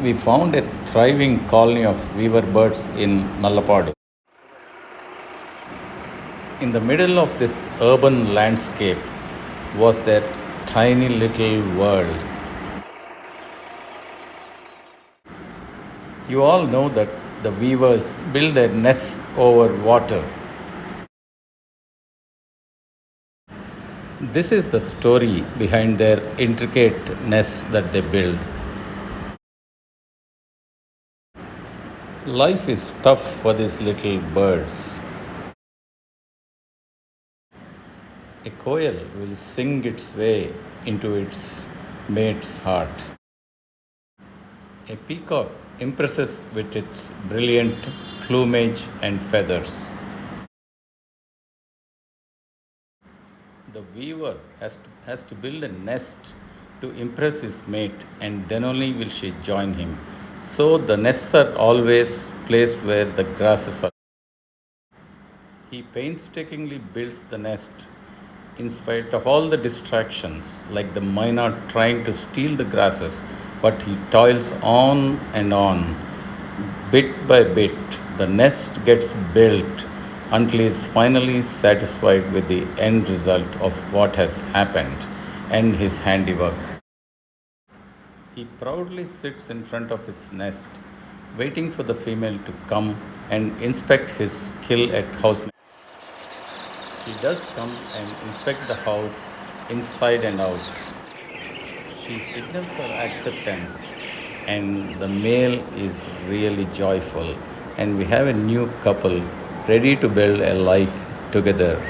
we found a thriving colony of weaver birds in Nallapadu. In the middle of this urban landscape was their tiny little world. You all know that the weavers build their nests over water. This is the story behind their intricate nests that they build. Life is tough for these little birds. A koel will sing its way into its mate's heart. A peacock impresses with its brilliant plumage and feathers. The weaver has to build a nest to impress his mate, and then only will she join him. So the nests are always placed where the grasses are. He painstakingly builds the nest in spite of all the distractions, like the myna trying to steal the grasses, but he toils on and on. Bit by bit, the nest gets built until he is finally satisfied with the end result of what has happened and his handiwork. He proudly sits in front of his nest, waiting for the female to come and inspect his skill at housemaking. She does come and inspect the house inside and out. She signals her acceptance, and the male is really joyful. And we have a new couple ready to build a life together.